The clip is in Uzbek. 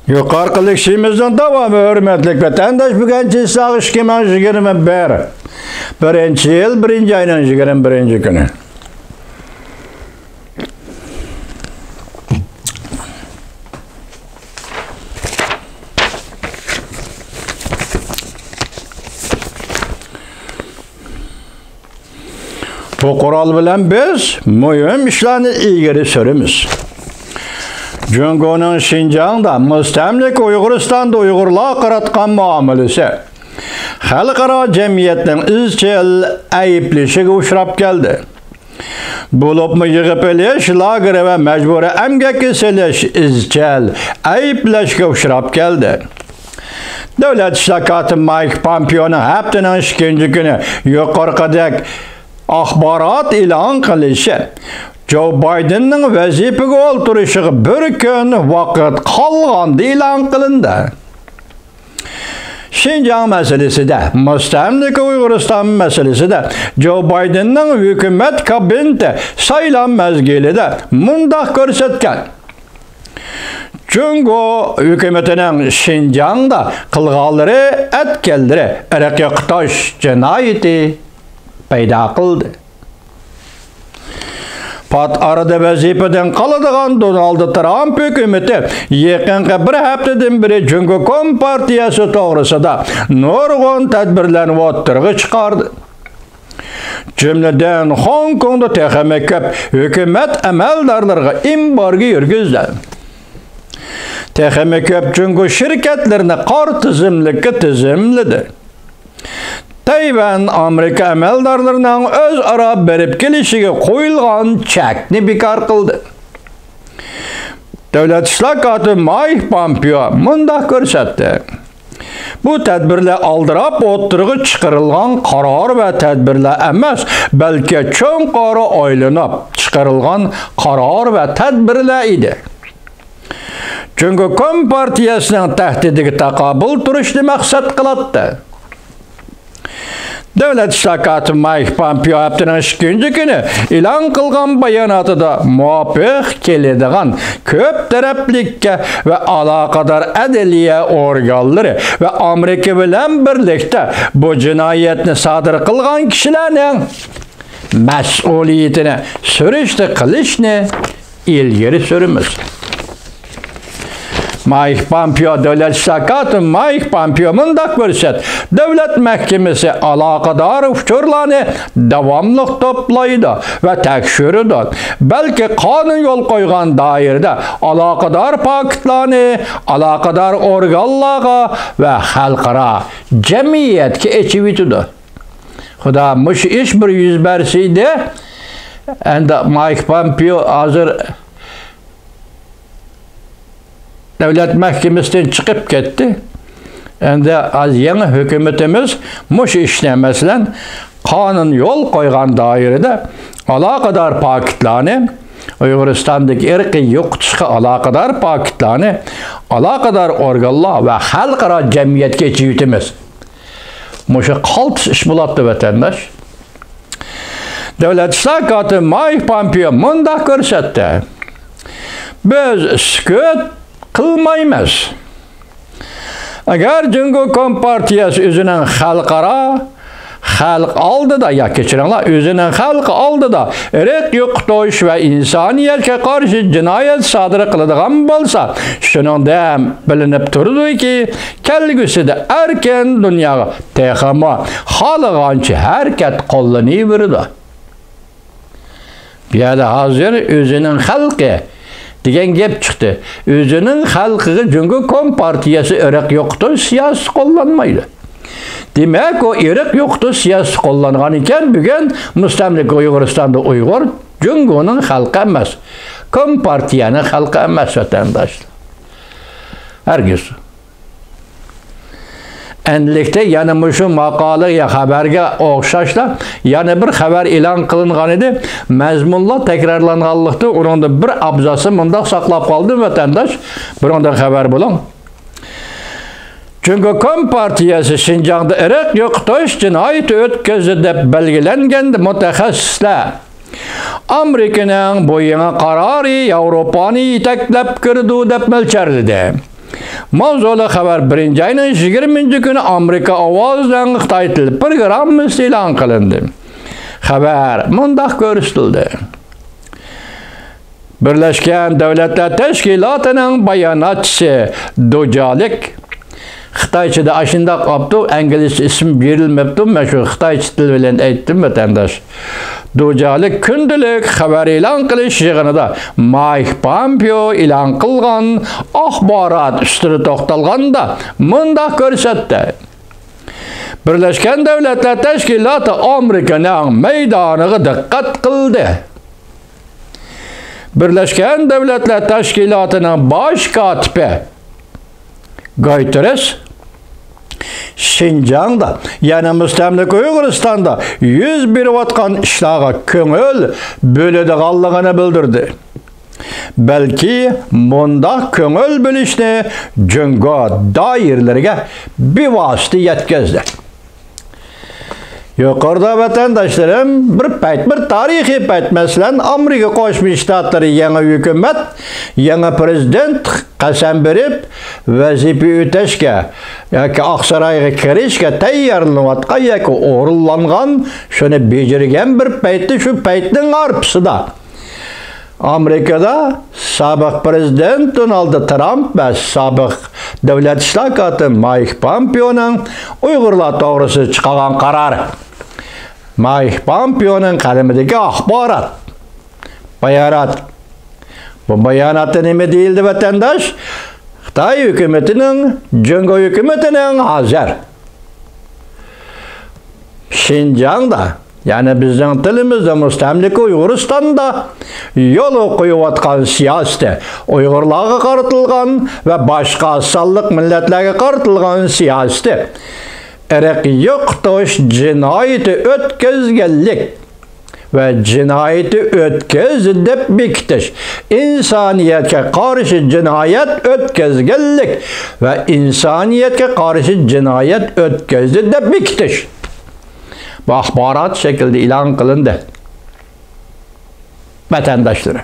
Yuqorqilik ishimizdan davomi hurmatli vatandosh, bugun Jizzax 2021 birinchi yil 1-oyning 21-kuni. Bu qural bilan biz muhim ishlarni ilgari suramiz. Jungo'ning Xinjiangda mustamlik Uyg'uristonda Uyg'urlar qaratgan muomalasi xalqaro jamiyatning izchil ayblashiga uchrab keldi. Bo'libmi yig'ib olish lageri va majburiy emgakka selish izchil ayblashga uchrab keldi. Davlat ishlar kotibi Mike Pompeo'ning haftaning 2 kuni yuqoridagi axborot e'lon qilishi Joe Bidenning vazifaga o'tirishiga bir kun vaqt qolganda e'lon qilindi. Xinjiang masalasida, mustamlika Uyg'uriston masalasida Joe Bidenning hukumat kabineti saylov mezgilida mundaq ko'rsatgan. Jungo hukumatining Xinjiangda qilganlari atkanlari irqiy qitosh jinoyati paydo qildi. Pat arada vazifadan qoladigan Donald Trump hukumati yaqinqi bir haftadan beri Jungo Kompartiyasi to'g'risida nurg'un tadbirlarni o'tirg'i chiqardi. Jumladan Hong Kongda texnik ko'p hukumat amaldorlariga embargo yurgizdi. Texnik ko'p Jungo shirkatlarini qor tizimlikka tizimladi. Tayvan Amerika amaldorlarining o'zaro berib kelishiga qo'yilgan chekni bekor qildi. Davlat ishlar kotibi Mike Pompeo mundaq ko'rsatdi. Bu tadbirlar aldirab o'tirg'i chiqarilgan qaror va tadbirlar emas, balki cho'nqori oylanib chiqarilgan qaror va tadbirlar edi. Jungo Kompartiyasining tahdidiga taqobil turishni maqsad qiladi. Davlat ishlar kotibi Mike Pompeo haftaning 2 kuni e'lon qilgan bayonotida muvofiq keladigan ko'p taraflikka va aloqador adliya organlari va Amerika bilan birlikda bu jinoyatni sodir qilgan kishilarning mas'uliyatini surishti qilishni ilgari suramiz. Mike Pompeo davlat ishlar kotibi Mike Pompeo mundaq ko'rsatdi. Davlat mahkamasi aloqador uchurlarni davomli to'playdi va tekshiradi. Balki qonun yo'l qo'ygan doirada aloqador faktlarni aloqador organlarga va xalqaro jamiyatga echib yutadi. Xudo mush ish bir yuz bersaydi, endi Mike Pompeo hozir Davlat mahkamasidan chiqib ketdi. Endi az yangi hukumatimiz mush ishni masalan qonun yo'l qo'ygan doirada aloqador faktlarni Uyg'uristondagi irqiy yo'qotishga aloqador faktlarni aloqador organlar va xalqaro jamiyatga yetamiz. Mush qaltis ish bo'ladi vatandosh. Davlat ishlar kotibi Mike Pompeo mundaq ko'rsatdi. Biz sukut qilmaymiz. Agar Jungo Kompartiyasi o'zining xalq oldida, ya kechiringlar, o'zining xalqi oldida irq yo'qotish va insoniyatga qarshi jinoyat sodir qiladigan bo'lsa, shuningdek bilinib turdiki, kelgusida erkin dunyoga texmo xohlagancha harakat qo'llanaveradi. Bu yerda hozir o'zining xalqi degan gap chiqdi. O'zining xalqiga Jungo Kompartiyasi irq yo'qotish siyosati qo'llanmaydi. Demak, o irq yo'qotish siyosati qo'llangan ekan, bugun mustamlik Uyg'uristonda Uyg'ur Jungoning xalqi emas, Kompartiyaning xalqi emas vatandoshlar. Hargiz. Endilikda yana shu maqola ya xabarga o'xshashla yana bir xabar e'lon qilingan edi. Mazmunlar takrorlanganlikda o'rinda bir abzasi mundaq saqlab qoldi vatandosh. Birondan xabar bo'ling. Jungo Kompartiyasi Xinjiangda irq yo'qotish jinoyati o'tkazdi deb belgilangan mutaxassislar Amerikaning bu yangi qarori Yevropani yetaklab kirdi deb mo'ljallanadi. Mavzulu xabar 1-ayning 20-kuni Amerika ovozdan Xitoy tili programmasi e'lon qilindi. Xabar mundaq ko'rsatildi. Birlashgan Davlatlar Tashkilotining bayonotchisi Dojalik Xitoychada ashundaq qopdi, ingliz ism berilmabdi, men shu xitoycha til bilan aytdim vatandosh. Dojalik kundalik xabar e'lon qilish yig'inida Mike Pompeo e'lon qilgan axborot ustida to'xtalganda mundaq ko'rsatdi. Birlashgan Davlatlar Tashkiloti Amerikaning maydoniga diqqat qildi. Birlashgan Davlatlar Tashkilotining bosh kotibi Guterres Şinjan'da, yani Müstemlik Uyg'uristonda yuz berayotgan ishlarga ko'ngil bo'ladiganligini bildirdi. Balki bundaq ko'ngil bo'lishni jungo doiralariga bevosita yetkazdi. Yuqorida vatandaşlarım bir tarixiy payt, masalan, Amerika Qo'shma Shtatlari yangi hukumat, yangi prezident qasam berib, vazifa o'tashga yoki Oqsaroyga kirishga tayyorlanayotgan yoki o'rinlangan, shuni bejirgan bir paytda, shu paytning arpsida Amerikada sobiq prezident Donald Trump va sobiq davlat ishlar kotibi Mike Pompeoning Uyg'urlar to'g'risida chiqqan qarori. Mike Pompeoning qalamidagi axborot, bayonot. Bu bayonotda nima deyildi vatandosh? Xitoy hukumatining, jungo hukumatining hozir Şinjan'da, yani bizning tilimizda Müstemlik Uyg'uristonda yo'l qo'yayotgan siyosati, Uyg'urlarga qaratilgan va boshqa sonliq millatlarga qaratilgan siyosati irq yo'qotish jinoyati o'tkazganlik va jinoyati o'tkazdi deb bekitish, insoniyatga qarshi jinoyat o'tkazganlik va insoniyatga qarshi jinoyat o'tkazdi deb bekitish bu axborot shaklida e'lon qilindi. Vatandaşları.